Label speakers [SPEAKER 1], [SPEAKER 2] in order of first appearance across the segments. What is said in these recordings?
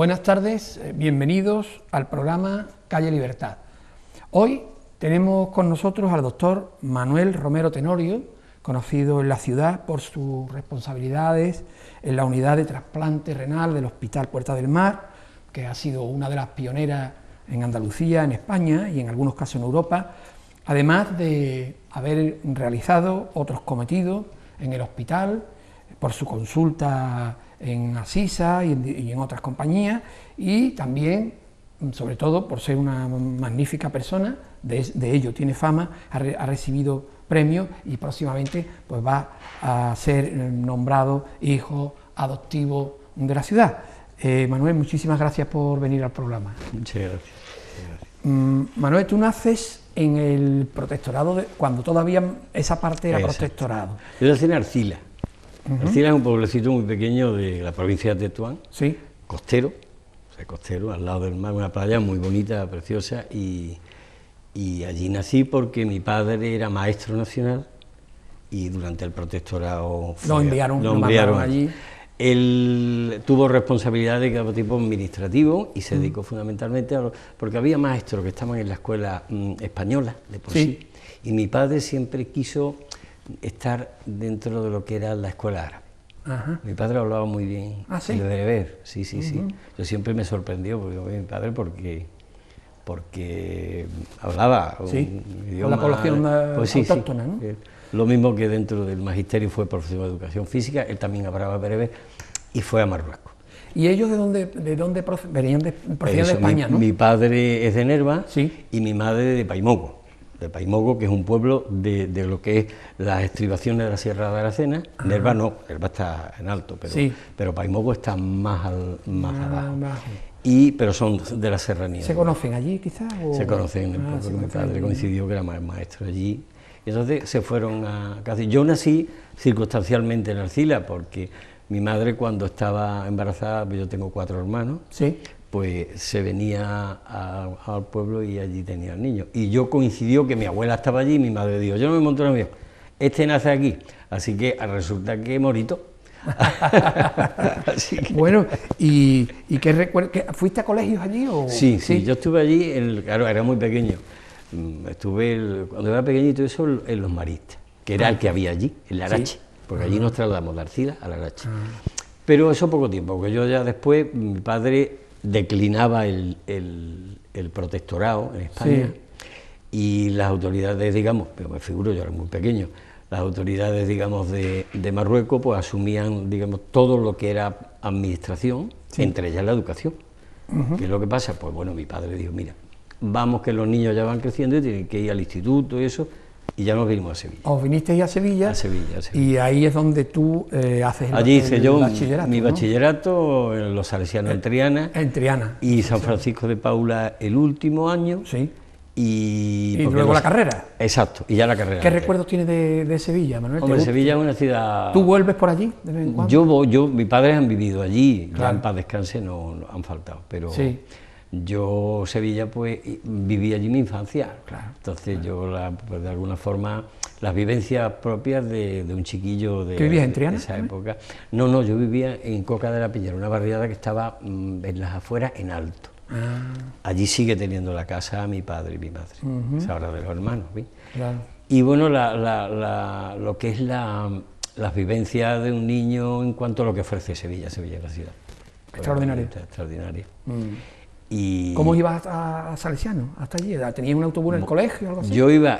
[SPEAKER 1] Buenas tardes, bienvenidos al programa Calle Libertad. Hoy tenemos con nosotros al doctor Manuel Romero Tenorio, conocido en la ciudad por sus responsabilidades en la unidad de trasplante renal del Hospital Puerta del Mar, que ha sido una de las pioneras en Andalucía, en España y en algunos casos en Europa, además de haber realizado otros cometidos en el hospital, por su consulta en Asisa y en otras compañías, y también, sobre todo, por ser una magnífica persona, de ello tiene fama, ha recibido premios y próximamente pues va a ser nombrado hijo adoptivo de la ciudad. Manuel, muchísimas gracias por venir al programa.
[SPEAKER 2] Muchas gracias.
[SPEAKER 1] Manuel, tú naces en el protectorado, cuando todavía esa parte era protectorado.
[SPEAKER 2] Yo nací en Arcila. Arcila es un pueblecito muy pequeño de la provincia de Tetuán,
[SPEAKER 1] sí,
[SPEAKER 2] costero, o sea, costero, al lado del mar, una playa muy bonita, preciosa, y allí nací porque mi padre era maestro nacional y durante el protectorado
[SPEAKER 1] lo enviaron allí.
[SPEAKER 2] Él tuvo responsabilidad de cada tipo administrativo y se dedicó fundamentalmente porque había maestros que estaban en la escuela española de por sí, y mi padre siempre quiso estar dentro de lo que era la escuela árabe. Ajá. Mi padre hablaba muy bien el bereber, sí. Yo siempre me sorprendió mi padre porque hablaba un idioma,
[SPEAKER 1] con la población autóctona, ¿no?
[SPEAKER 2] Lo mismo que dentro del magisterio fue profesor de educación física, él también hablaba bereber y fue a Marruecos.
[SPEAKER 1] ¿Y ellos de dónde procedían de España, ¿no?
[SPEAKER 2] Mi padre es de Nerva
[SPEAKER 1] y
[SPEAKER 2] mi madre de Paimogo. De Paimogo, que es un pueblo de lo que es las estribaciones de la Sierra de Aracena. Ajá. Nerva no, Nerva está en alto, pero Paimogo está más abajo. Pero son de la serranía.
[SPEAKER 1] ¿Se conocen allí quizás?
[SPEAKER 2] Se conocen, porque mi padre coincidió que era maestro allí. Y entonces se fueron a Cáceres. Yo nací circunstancialmente en Arcila, porque mi madre, cuando estaba embarazada, pues yo tengo 4 hermanos, pues se venía al pueblo y allí tenía el niño. Y yo coincidió que mi abuela estaba allí y mi madre dijo, yo no me monto en el avión, este nace aquí, así que resulta que morito.
[SPEAKER 1] Bueno, ¿y qué recuerdo? ¿Fuiste a colegios allí? O?
[SPEAKER 2] Sí, yo estuve allí, claro, era muy pequeño, cuando era pequeñito eso, en Los Maristas, que era el que había allí, en Larache, porque allí nos trasladamos de Arcila a Larache. Pero eso poco tiempo, porque yo ya después, mi padre declinaba el protectorado en España, y las autoridades, digamos, pero me figuro, yo era muy pequeño, las autoridades, digamos, de Marruecos, pues asumían, digamos, todo lo que era administración, entre ellas la educación. ¿Qué es lo que pasa? Pues bueno, mi padre dijo, mira, vamos que los niños ya van creciendo y tienen que ir al instituto y eso, y ya nos vinimos a Sevilla. ¿Os
[SPEAKER 1] vinisteis a Sevilla?
[SPEAKER 2] A Sevilla.
[SPEAKER 1] Y ahí es donde tú haces
[SPEAKER 2] allí hice yo
[SPEAKER 1] bachillerato,
[SPEAKER 2] mi bachillerato, en los salesianos en Triana.
[SPEAKER 1] En Triana.
[SPEAKER 2] Y San Francisco de Paula el último año. Y
[SPEAKER 1] luego la carrera.
[SPEAKER 2] Exacto, y ya la carrera.
[SPEAKER 1] ¿Qué recuerdos tienes de Sevilla, Manuel?
[SPEAKER 2] Hombre, Sevilla es una ciudad...
[SPEAKER 1] ¿Tú vuelves por allí de vez en cuando?
[SPEAKER 2] Mis padres han vivido allí, ya en paz descanse no han faltado, pero yo Sevilla pues viví allí mi infancia, entonces yo pues, de alguna forma las vivencias propias de un chiquillo de...
[SPEAKER 1] ¿Qué vivías en Triana?
[SPEAKER 2] De esa época. No, yo vivía en Coca de la Piñera, una barriada que estaba en las afueras en alto. Allí sigue teniendo la casa mi padre y mi madre, es ahora de los hermanos. Y bueno, lo que es las vivencias de un niño en cuanto a lo que ofrece Sevilla es la ciudad.
[SPEAKER 1] Extraordinaria.
[SPEAKER 2] Extraordinaria.
[SPEAKER 1] Y ¿cómo ibas a Salesiano hasta allí? ¿Tenías un autobús en el colegio o algo así?
[SPEAKER 2] Yo iba...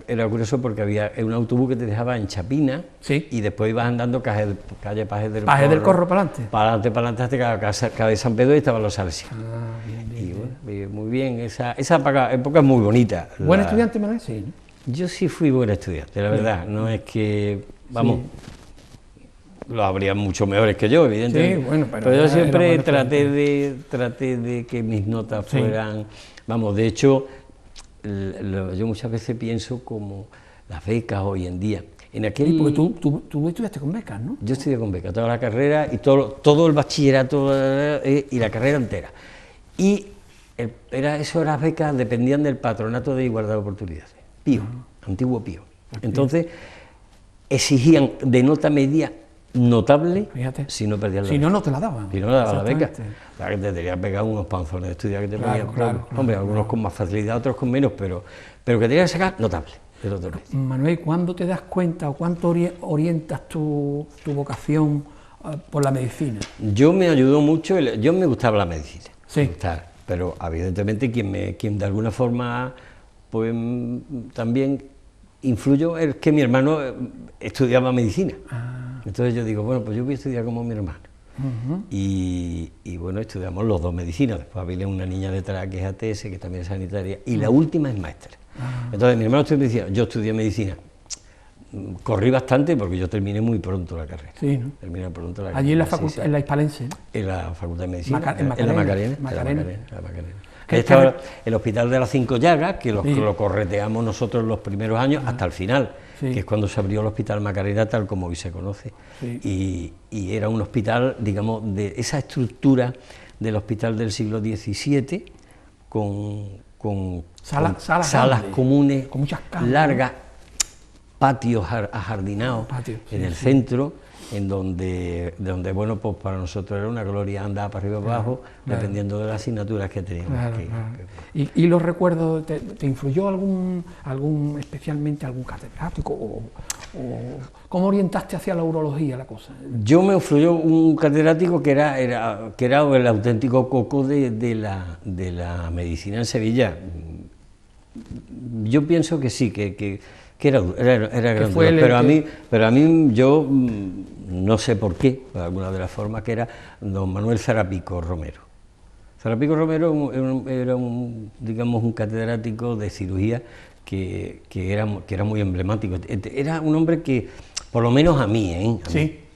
[SPEAKER 2] Era curioso porque había un autobús que te dejaba en Chapina y después ibas andando calle Pajes del Corro.
[SPEAKER 1] ¿Pajes del Corro para adelante?
[SPEAKER 2] Para adelante, hasta cada de San Pedro y estaban los salesianos.
[SPEAKER 1] Bien.
[SPEAKER 2] Muy bien, esa época es muy bonita.
[SPEAKER 1] ¿Buen estudiante, Manuel? Sí, ¿no?
[SPEAKER 2] Yo sí fui buen estudiante, la verdad, no es que, vamos, lo habría mucho mejores que yo, evidentemente.
[SPEAKER 1] Sí, bueno,
[SPEAKER 2] pero yo siempre traté de que mis notas fueran, vamos, de hecho... Yo muchas veces pienso como las becas hoy en día.
[SPEAKER 1] Porque tú estudiaste con becas, ¿no?
[SPEAKER 2] Yo estudié con becas, toda la carrera y todo el bachillerato y la carrera entera. Y esas becas dependían del Patronato de Igualdad de Oportunidades, Pío, antiguo Pío. Entonces exigían de nota media notable,
[SPEAKER 1] Fíjate.
[SPEAKER 2] si no perdías la
[SPEAKER 1] Si
[SPEAKER 2] beca.
[SPEAKER 1] no, no te la daban.
[SPEAKER 2] Si no daba la beca,
[SPEAKER 1] Exactamente.
[SPEAKER 2] la que te tenías pegar unos panzones de estudiar que te
[SPEAKER 1] Claro,
[SPEAKER 2] ponían,
[SPEAKER 1] claro,
[SPEAKER 2] hombre,
[SPEAKER 1] claro,
[SPEAKER 2] algunos con más facilidad, otros con menos, pero que tenías que sacar notable. El otro día.
[SPEAKER 1] Manuel, ¿cuándo te das cuenta o cuánto orientas tu vocación por la medicina?
[SPEAKER 2] Yo me ayudó mucho, yo me gustaba la medicina,
[SPEAKER 1] Sí.
[SPEAKER 2] me gustaba, pero evidentemente quien de alguna forma pues también influyó es que mi hermano estudiaba medicina. Entonces yo digo, bueno, pues yo voy a estudiar como mi hermano. Y bueno, estudiamos los dos medicina, después había una niña detrás que es ATS, que también es sanitaria, y la última es maestra. Entonces mi hermano estudió medicina, yo estudié medicina. Corrí bastante porque yo terminé muy pronto la carrera.
[SPEAKER 1] Sí, ¿no?
[SPEAKER 2] Terminé pronto la carrera.
[SPEAKER 1] Allí en la facultad, en la Hispalense.
[SPEAKER 2] En la Facultad de Medicina,
[SPEAKER 1] En
[SPEAKER 2] en la
[SPEAKER 1] Macarena.
[SPEAKER 2] Macarena. Ahí estaba el Hospital de las Cinco Llagas, que lo correteamos nosotros los primeros años hasta el final, que es cuando se abrió el Hospital Macarena tal como hoy se conoce. Sí. Y era un hospital, digamos, de esa estructura del hospital del siglo XVII, con salas comunes,
[SPEAKER 1] con muchas camas,
[SPEAKER 2] largas, patios ajardinados en el centro, en donde bueno, pues para nosotros era una gloria andar para arriba y para abajo, dependiendo de las asignaturas que teníamos.
[SPEAKER 1] ¿Y los recuerdos, te influyó especialmente algún catedrático? ¿O cómo orientaste hacia la urología la cosa?
[SPEAKER 2] Yo me influyó un catedrático que era el auténtico coco de la medicina en Sevilla. Yo pienso que sí, que era grande, pero a mí yo no sé por qué, de alguna de las formas, que era don Manuel Zarapico Romero. Zarapico Romero era un catedrático de cirugía que era muy emblemático. Era un hombre que, por lo menos a mí,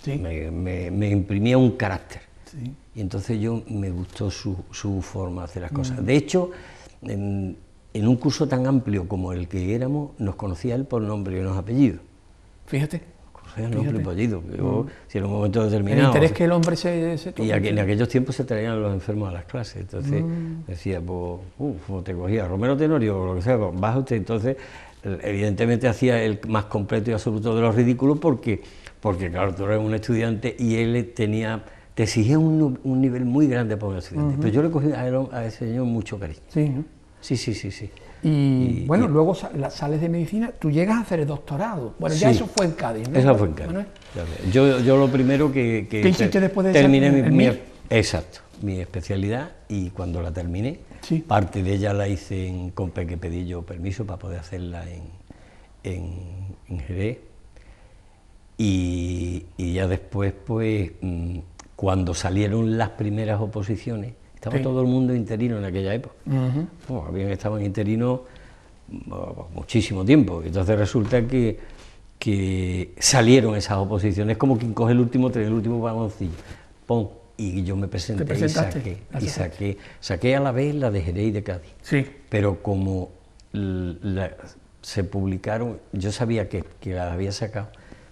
[SPEAKER 2] me imprimía un carácter. Sí. Y entonces me gustó su forma de hacer las cosas. De hecho, en un curso tan amplio como el que éramos, nos conocía él por nombre y unos apellidos.
[SPEAKER 1] Fíjate.
[SPEAKER 2] Conocía el nombre y apellido. Si en un momento determinado...
[SPEAKER 1] El interés que el hombre se
[SPEAKER 2] y en aquellos tiempos se traían los enfermos a las clases. Entonces decía, pues te cogía Romero Tenorio o lo que sea, pues, baja usted. Entonces, evidentemente hacía el más completo y absoluto de los ridículos porque claro, tú eres un estudiante y él te exigía un nivel muy grande para un estudiante. Pero yo le cogí a ese señor mucho cariño.
[SPEAKER 1] Sí, ¿no?
[SPEAKER 2] Sí.
[SPEAKER 1] Y bueno, luego sales de medicina, tú llegas a hacer el doctorado. Bueno, ya eso fue en Cádiz, ¿no?
[SPEAKER 2] Eso fue en Cádiz. Yo lo primero que
[SPEAKER 1] ¿Qué hiciste después de
[SPEAKER 2] terminé mi especialidad, y cuando la terminé, parte de ella la hice que pedí yo permiso para poder hacerla en Jerez, y ya después, pues, cuando salieron las primeras oposiciones, estaba todo el mundo interino en aquella época. Habían estado en interino muchísimo tiempo. Entonces resulta que salieron esas oposiciones, como quien coge el último tren, el último vagoncillo. Y yo me presenté y saqué a la vez la de Jerez y de Cádiz. Sí. Pero como se publicaron, yo sabía que la había sacado,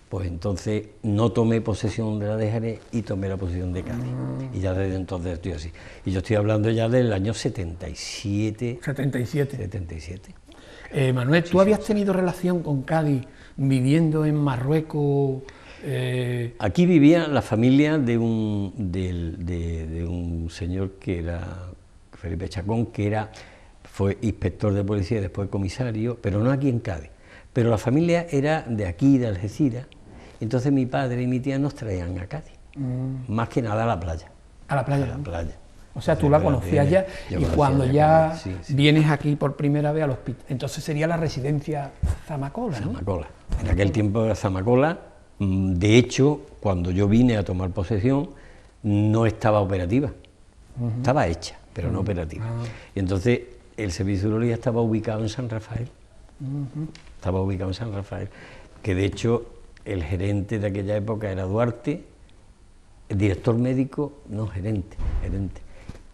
[SPEAKER 2] pues entonces no tomé posesión de la de Jerez y tomé la posesión de Cádiz. Y ya desde entonces estoy así. Y yo estoy hablando ya del año 77. 77.
[SPEAKER 1] Manuel, ¿tú habías tenido relación con Cádiz viviendo en Marruecos?
[SPEAKER 2] Aquí vivía la familia de un señor que era Felipe Chacón, fue inspector de policía y después comisario, pero no aquí en Cádiz. Pero la familia era de aquí, de Algeciras. Entonces mi padre y mi tía nos traían a Cádiz, más que nada a la playa.
[SPEAKER 1] ¿A la playa?
[SPEAKER 2] A la playa.
[SPEAKER 1] O sea, tú la conocías ya, y cuando ya vienes aquí por primera vez al hospital, entonces sería la residencia Zamacola, ¿no?
[SPEAKER 2] Zamacola. En aquel tiempo era Zamacola. De hecho, cuando yo vine a tomar posesión, no estaba operativa. Estaba hecha, pero no operativa. Y entonces el servicio de urología estaba ubicado en San Rafael. Estaba ubicado en San Rafael, que de hecho el gerente de aquella época era Duarte, el director médico, no, gerente.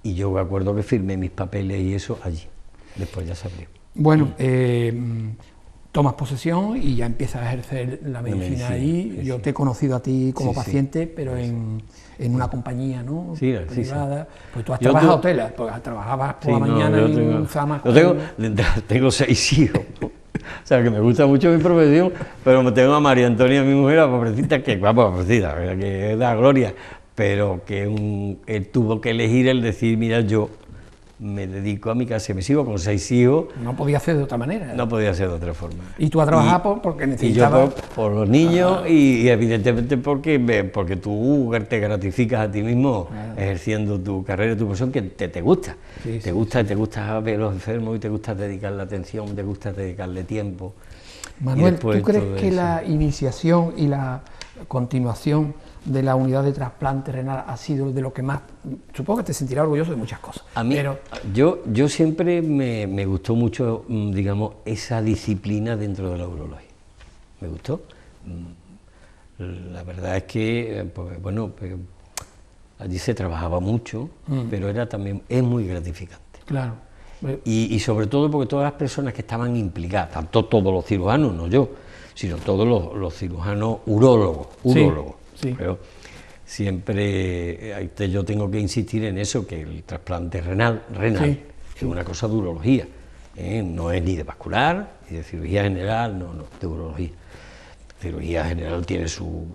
[SPEAKER 2] Y yo me acuerdo que firmé mis papeles y eso allí, después ya se abrió.
[SPEAKER 1] Bueno, tomas posesión y ya empiezas a ejercer la medicina ahí. Yo te he conocido a ti como paciente, pero en una compañía, ¿no? Privada. Pues tú has trabajado tela, porque trabajabas por la mañana en Zama.
[SPEAKER 2] Tengo 6 hijos. O sea, que me gusta mucho mi profesión, pero me tengo a María Antonia, mi mujer, la pobrecita, que guapa, pobrecita, la verdad que da gloria, pero que él tuvo que elegir el decir, mira, yo me dedico a mi casa y me sigo con 6 hijos.
[SPEAKER 1] No podía ser de otra manera.
[SPEAKER 2] No podía ser de otra forma.
[SPEAKER 1] Y tú a trabajar porque necesitabas...
[SPEAKER 2] Y yo por los niños y evidentemente porque tú te gratificas a ti mismo ejerciendo tu carrera y tu profesión que te gusta.
[SPEAKER 1] Sí,
[SPEAKER 2] te gusta ver a los enfermos y te gusta dedicarle atención, te gusta dedicarle tiempo.
[SPEAKER 1] Manuel, ¿tú crees que la iniciación y la continuación de la unidad de trasplante renal ha sido de lo que más... Supongo que te sentirás orgulloso de muchas cosas.
[SPEAKER 2] A mí,
[SPEAKER 1] pero...
[SPEAKER 2] yo siempre me gustó mucho, digamos, esa disciplina dentro de la urología. Me gustó. La verdad es que, pues, bueno, allí se trabajaba mucho, pero era también, es muy gratificante.
[SPEAKER 1] Claro.
[SPEAKER 2] Y sobre todo porque todas las personas que estaban implicadas, tanto todos los cirujanos, no yo, sino todos los cirujanos urólogos.
[SPEAKER 1] Sí.
[SPEAKER 2] Pero siempre yo tengo que insistir en eso, que el trasplante renal es una cosa de urología, no es ni de vascular, ni de cirugía general, no, de urología. Cirugía general tiene su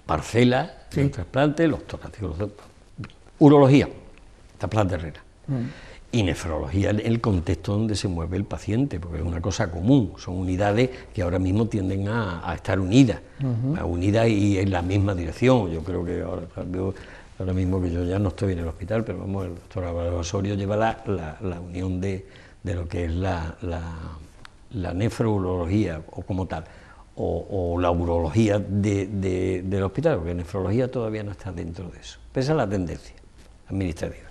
[SPEAKER 2] parcela, el trasplante, los torácicos, urología, trasplante renal. Y nefrología en el contexto donde se mueve el paciente, porque es una cosa común, son unidades que ahora mismo tienden a estar unidas, unidas y en la misma dirección. Yo creo que ahora mismo que yo ya no estoy en el hospital, pero vamos, el doctor Álvaro Osorio lleva la unión de lo que es la nefrología o como tal, o la urología del hospital, porque nefrología todavía no está dentro de eso, pese a la tendencia administrativa.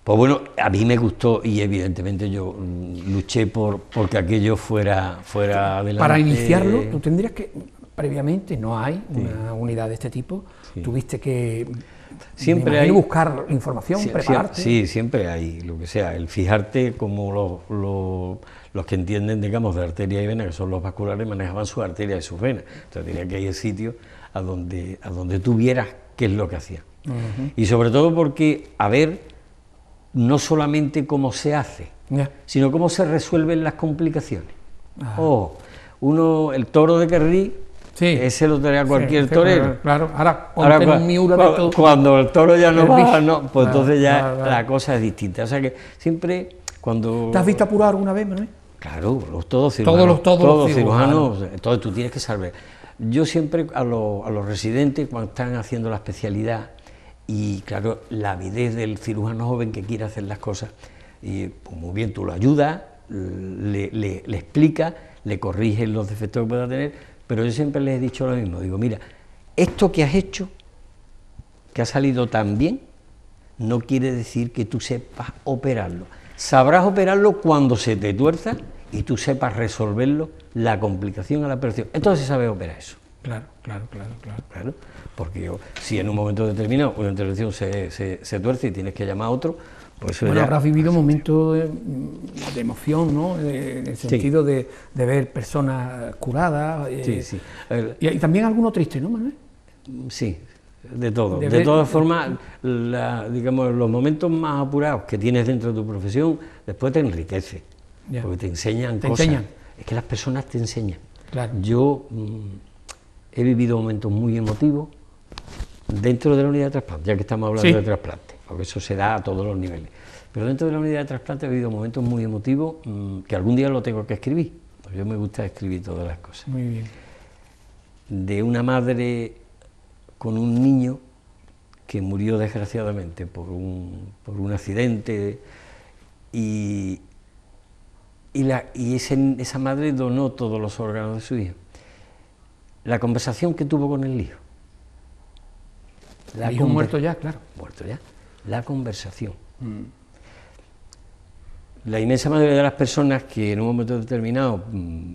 [SPEAKER 2] Pues bueno, a mí me gustó y evidentemente yo luché porque aquello fuera adelante.
[SPEAKER 1] Para iniciarlo, tú tendrías que, previamente, no hay una unidad de este tipo, tuviste que
[SPEAKER 2] siempre hay
[SPEAKER 1] buscar información, prepararte.
[SPEAKER 2] Sí, siempre hay, lo que sea, el fijarte como los que entienden, digamos, de arteria y vena, que son los vasculares, manejaban sus arterias y sus venas. Entonces tenía que ir el sitio a donde tú vieras qué es lo que hacían. Y sobre todo porque, a ver, no solamente cómo se hace, sino cómo se resuelven las complicaciones. El toro de Kerry, ese lo tenía cualquier torero.
[SPEAKER 1] Claro, ahora un miura de todo.
[SPEAKER 2] Cuando el toro ya no va, pues entonces ya la cosa es distinta. O sea que siempre cuando...
[SPEAKER 1] ¿Te has visto apurado alguna vez, Manuel?
[SPEAKER 2] Claro, todos cirujanos. Todos los cirujanos, entonces tú tienes que saber. Yo siempre a los residentes, cuando están haciendo la especialidad, y claro, la avidez del cirujano joven que quiere hacer las cosas, y pues muy bien, tú lo ayudas, le explicas, le corriges los defectos que pueda tener, pero yo siempre les he dicho lo mismo, digo, mira, esto que has hecho, que ha salido tan bien, no quiere decir que tú sepas operarlo. Sabrás operarlo cuando se te tuerza y tú sepas resolverlo, la complicación a la operación. Entonces se sabe operar eso.
[SPEAKER 1] Claro.
[SPEAKER 2] Porque si en un momento determinado una intervención se tuerce y tienes que llamar a otro, pues eso
[SPEAKER 1] bueno,
[SPEAKER 2] ya...
[SPEAKER 1] habrás vivido momentos de emoción, ¿no? En el sentido de ver personas curadas.
[SPEAKER 2] Sí.
[SPEAKER 1] Y también alguno triste, ¿no, Manuel?
[SPEAKER 2] Sí, de todo. De todas formas, digamos, los momentos más apurados que tienes dentro de tu profesión, después te enriquece, porque te enseñan cosas. Es que las personas te enseñan.
[SPEAKER 1] Claro.
[SPEAKER 2] Yo he vivido momentos muy emotivos dentro de la unidad de trasplante, ya que estamos hablando de trasplante, porque eso se da a todos los niveles. Pero dentro de la unidad de trasplante he vivido momentos muy emotivos que algún día lo tengo que escribir. Porque yo me gusta escribir todas las cosas.
[SPEAKER 1] Muy bien.
[SPEAKER 2] De una madre con un niño que murió desgraciadamente por un accidente y esa madre donó todos los órganos de su hijo. La conversación que tuvo con el hijo.
[SPEAKER 1] El hijo muerto ya, claro.
[SPEAKER 2] Muerto ya. La conversación. La inmensa mayoría de las personas que en un momento determinado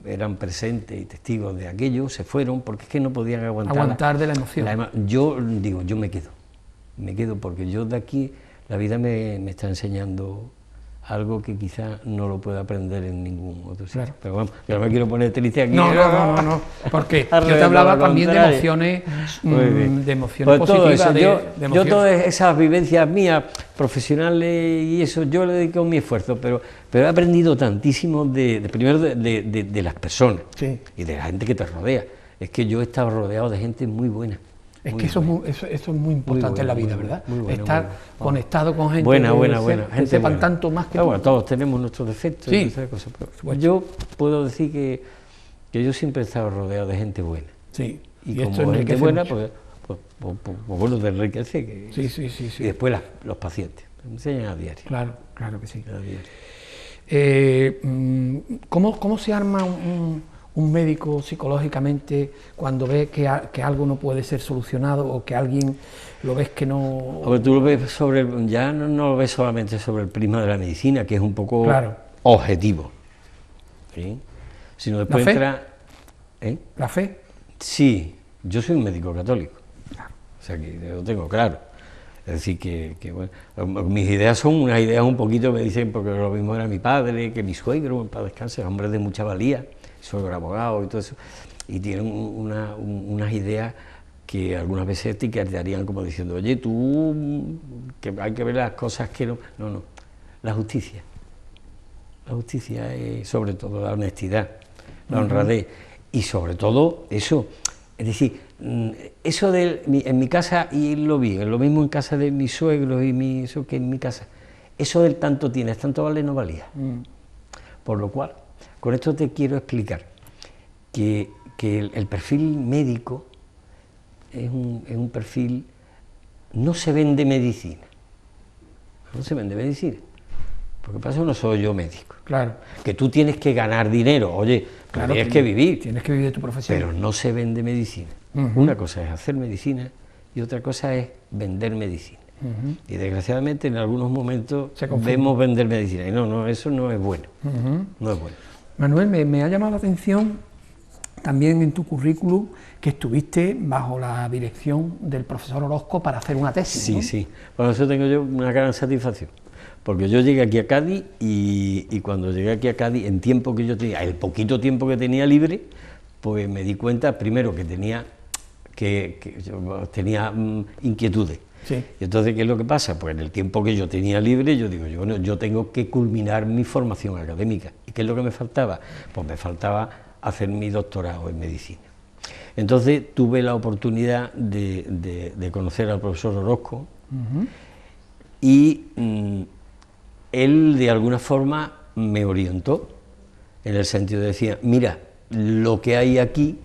[SPEAKER 2] eran presentes y testigos de aquello, se fueron porque es que no podían aguantar
[SPEAKER 1] de la emoción.
[SPEAKER 2] Yo digo, yo me quedo porque yo de aquí, la vida me está enseñando algo que quizá no lo pueda aprender en ningún otro sitio.
[SPEAKER 1] Claro.
[SPEAKER 2] Pero vamos, yo no me quiero poner triste aquí.
[SPEAKER 1] No, porque yo te hablaba también de emociones,
[SPEAKER 2] Pues todo
[SPEAKER 1] positivas,
[SPEAKER 2] eso,
[SPEAKER 1] de
[SPEAKER 2] yo
[SPEAKER 1] emociones.
[SPEAKER 2] todas esas vivencias mías, profesionales y eso, yo le dedico mi esfuerzo, pero he aprendido tantísimo primero de las personas
[SPEAKER 1] Sí.
[SPEAKER 2] y de la gente que te rodea. Es que yo he estado rodeado de gente muy buena.
[SPEAKER 1] Es que eso es muy importante en la vida, ¿verdad? Estar conectado con gente
[SPEAKER 2] buena,
[SPEAKER 1] que
[SPEAKER 2] gente
[SPEAKER 1] sepan
[SPEAKER 2] buena.
[SPEAKER 1] tanto más que
[SPEAKER 2] Ah,
[SPEAKER 1] tú.
[SPEAKER 2] bueno, todos tenemos nuestros defectos
[SPEAKER 1] Sí,
[SPEAKER 2] y esas cosas, pero yo puedo decir que yo siempre he estado rodeado de gente buena.
[SPEAKER 1] Sí.
[SPEAKER 2] Y
[SPEAKER 1] esto
[SPEAKER 2] como gente
[SPEAKER 1] enriquece
[SPEAKER 2] buena,
[SPEAKER 1] mucho.
[SPEAKER 2] pues bueno, te enriquece.
[SPEAKER 1] Sí.
[SPEAKER 2] Y después los pacientes, me enseñan a diario.
[SPEAKER 1] Claro que sí.
[SPEAKER 2] A diario.
[SPEAKER 1] ¿Cómo se arma un médico psicológicamente cuando ve que algo no puede ser solucionado o que alguien lo ves que no...
[SPEAKER 2] Porque tú lo ves ya no lo ves solamente sobre el prisma de la medicina, que es un poco
[SPEAKER 1] Claro.
[SPEAKER 2] objetivo, ¿sí? Sino después
[SPEAKER 1] ¿La fe?
[SPEAKER 2] entra... ¿eh?
[SPEAKER 1] ¿La fe?
[SPEAKER 2] Sí, yo soy un médico católico, o sea que lo tengo claro. Es decir, que bueno, mis ideas son unas ideas un poquito, me dicen, porque lo mismo era mi padre, que mi suegro, en paz descanse, hombre de mucha valía, suegro era abogado y todo eso, y tienen unas ideas que algunas veces te quedarían como diciendo, oye, tú, que hay que ver las cosas que no, la justicia es sobre todo la honestidad, la honradez, y sobre todo eso, es decir, eso en mi casa, y lo vi, lo mismo en casa de mis suegros eso que en mi casa, eso del tanto tienes, tanto vale, no valía. Por lo cual, con esto te quiero explicar que el perfil médico es un perfil, no se vende medicina, porque para eso no soy yo médico.
[SPEAKER 1] Claro.
[SPEAKER 2] Que tú tienes que ganar dinero, oye,
[SPEAKER 1] Claro,
[SPEAKER 2] tienes que vivir.
[SPEAKER 1] Tienes que vivir de tu profesión.
[SPEAKER 2] Pero no se vende medicina. Una cosa es hacer medicina y otra cosa es vender medicina. Y desgraciadamente en algunos momentos vemos vender medicina. Y no, eso no es bueno. No es bueno.
[SPEAKER 1] Manuel, me ha llamado la atención también en tu currículum que estuviste bajo la dirección del profesor Orozco para hacer una tesis.
[SPEAKER 2] Sí,
[SPEAKER 1] ¿no?
[SPEAKER 2] sí. Bueno, eso tengo yo una gran satisfacción. Porque yo llegué aquí a Cádiz y cuando llegué aquí a Cádiz, en tiempo que yo tenía, el poquito tiempo que tenía libre, pues me di cuenta primero que tenía inquietudes.
[SPEAKER 1] Sí.
[SPEAKER 2] Y entonces, ¿qué es lo que pasa? Pues en el tiempo que yo tenía libre, yo digo, yo tengo que culminar mi formación académica. ¿Y qué es lo que me faltaba? Pues me faltaba hacer mi doctorado en medicina. Entonces tuve la oportunidad de conocer al profesor Orozco y él de alguna forma me orientó en el sentido de decir, mira, lo que hay aquí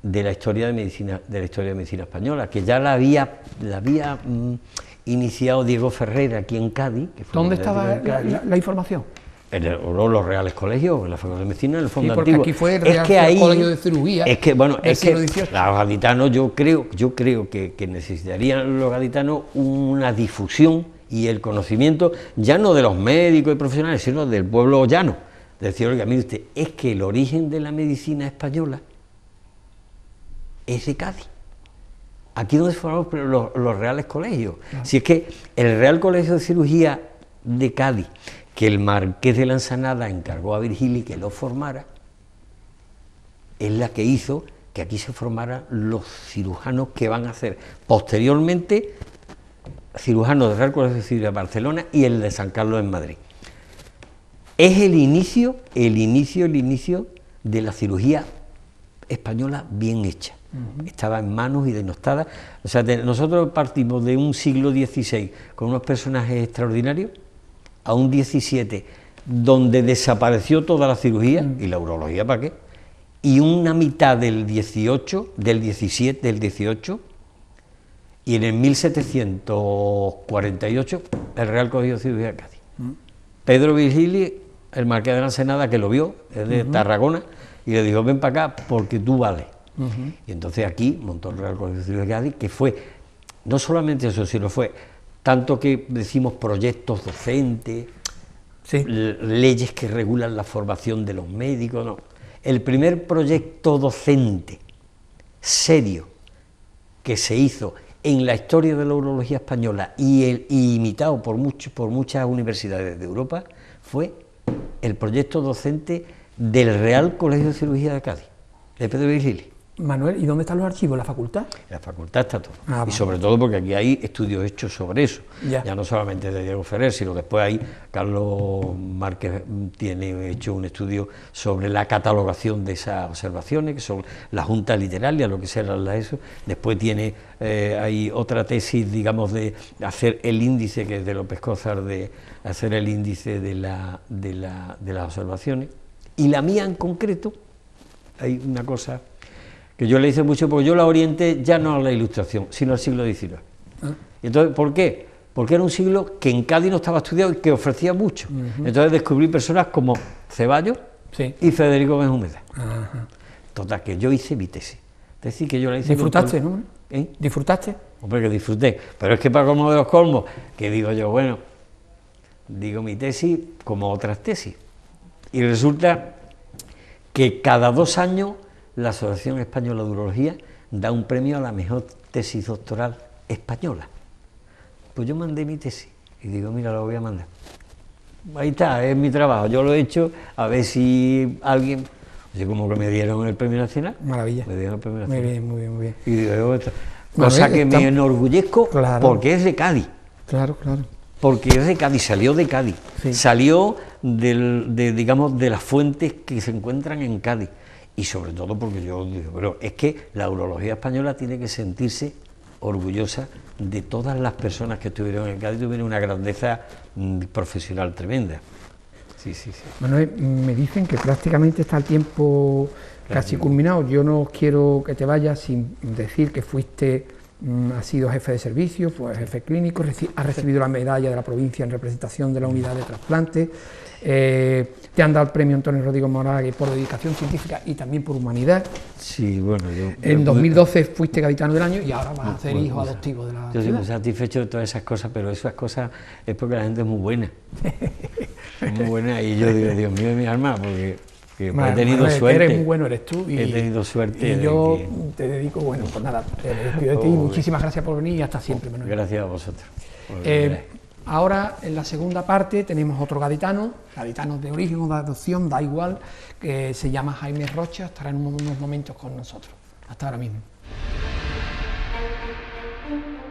[SPEAKER 2] de la historia de medicina española, que ya la había iniciado Diego Ferrer aquí en Cádiz. Que fue
[SPEAKER 1] ¿Dónde estaba la información?
[SPEAKER 2] En los Reales Colegios, en la Facultad de Medicina, en el Fondo
[SPEAKER 1] porque
[SPEAKER 2] Antiguo.
[SPEAKER 1] Aquí fue el Real Colegio de Cirugía.
[SPEAKER 2] Es que los gaditanos, yo creo que necesitarían los gaditanos una difusión y el conocimiento, ya no de los médicos y profesionales, sino del pueblo llano. De decir, oiga, mire usted, es que el origen de la medicina española es de Cádiz. Aquí donde se formaron los Reales Colegios. Claro. Si es que el Real Colegio de Cirugía de Cádiz, que el Marqués de Lanzanada encargó a Virgili que lo formara, es la que hizo que aquí se formaran los cirujanos que van a ser posteriormente cirujanos del Real Colegio de Cirugía de Barcelona y el de San Carlos en Madrid. Es el inicio de la cirugía española bien hecha. Estaba en manos y denostada. O sea, nosotros partimos de un siglo XVI con unos personajes extraordinarios a un XVII donde desapareció toda la cirugía y la urología, ¿para qué? Y una mitad del XVIII, y en el 1748 el Real Colegio de Cirugía de Cádiz. Pedro Virgili, el Marqués de Lanzanada, que lo vio, es de Tarragona, y le dijo, ven para acá porque tú vales. Y entonces aquí montó el Real Colegio de Cirugía de Cádiz, que fue, no solamente eso, sino fue tanto que decimos proyectos docentes, sí, leyes que regulan la formación de los médicos, no. El primer proyecto docente serio que se hizo en la historia de la urología española y imitado por muchas universidades de Europa, fue el proyecto docente del Real Colegio de Cirugía de Cádiz, de Pedro Virgili.
[SPEAKER 1] Manuel, ¿y dónde están los archivos? ¿La facultad?
[SPEAKER 2] En la facultad está todo.
[SPEAKER 1] Ah,
[SPEAKER 2] y sobre todo porque aquí hay estudios hechos sobre eso. Ya no solamente de Diego Ferrer, sino después hay Carlos Márquez tiene hecho un estudio sobre la catalogación de esas observaciones, que son la Junta Literaria, lo que sea eso. Después tiene hay otra tesis, digamos, de hacer el índice, que es de López Cózar, de hacer el índice de las observaciones. Y la mía en concreto, hay una cosa que yo le hice mucho, porque yo la orienté ya no a la Ilustración, sino al siglo XIX. Y entonces, ¿por qué? Porque era un siglo que en Cádiz no estaba estudiado y que ofrecía mucho. Entonces descubrí personas como Ceballos y Federico Benjumeda. Total, que yo hice mi tesis. Es decir, que yo la hice.
[SPEAKER 1] ¿Disfrutaste, no? ¿Disfrutaste?
[SPEAKER 2] Hombre, que disfruté. Pero es que para colmo de los colmos, que digo yo, bueno, digo mi tesis como otras tesis. Y resulta que cada 2 años la Asociación Española de Urología da un premio a la mejor tesis doctoral española. Pues yo mandé mi tesis y digo, mira, la voy a mandar. Ahí está, es mi trabajo, yo lo he hecho, a ver si alguien, así como que me dieron el premio nacional.
[SPEAKER 1] Maravilla.
[SPEAKER 2] Me dieron el premio nacional.
[SPEAKER 1] Muy bien, muy bien, muy bien.
[SPEAKER 2] Y digo, cosa que me enorgullezco, claro, porque es de Cádiz.
[SPEAKER 1] Claro, claro.
[SPEAKER 2] Porque es de Cádiz, salió de Cádiz, salió digamos, de las fuentes que se encuentran en Cádiz. Y sobre todo porque yo digo, pero es que la urología española tiene que sentirse orgullosa de todas las personas que estuvieron en Cádiz, tuvieron una grandeza profesional tremenda. Sí.
[SPEAKER 1] Manuel, me dicen que prácticamente está el tiempo casi culminado. Yo no quiero que te vayas sin decir que fuiste, has sido jefe de servicio, pues jefe clínico, has recibido la medalla de la provincia en representación de la unidad de trasplante. Te han dado el premio Antonio Rodrigo Morague por dedicación científica y también por humanidad.
[SPEAKER 2] Sí, bueno,
[SPEAKER 1] en 2012 fuiste gaditano del año y ahora vas a ser hijo adoptivo de la
[SPEAKER 2] ciudad. Yo estoy muy satisfecho de todas esas cosas, pero esas cosas es porque la gente es muy buena. Es muy buena y yo digo, Dios mío de mi alma, porque he tenido suerte.
[SPEAKER 1] Eres muy bueno, eres tú.
[SPEAKER 2] Y he tenido suerte.
[SPEAKER 1] Y yo te dedico, bueno, pues nada, te despido de ti. Muchísimas gracias por venir y hasta siempre, Manuel.
[SPEAKER 2] Gracias a vosotros.
[SPEAKER 1] Ahora, en la segunda parte, tenemos otro gaditano de origen o de adopción, da igual, que se llama Jaime Rocha, estará en unos momentos con nosotros. Hasta ahora mismo.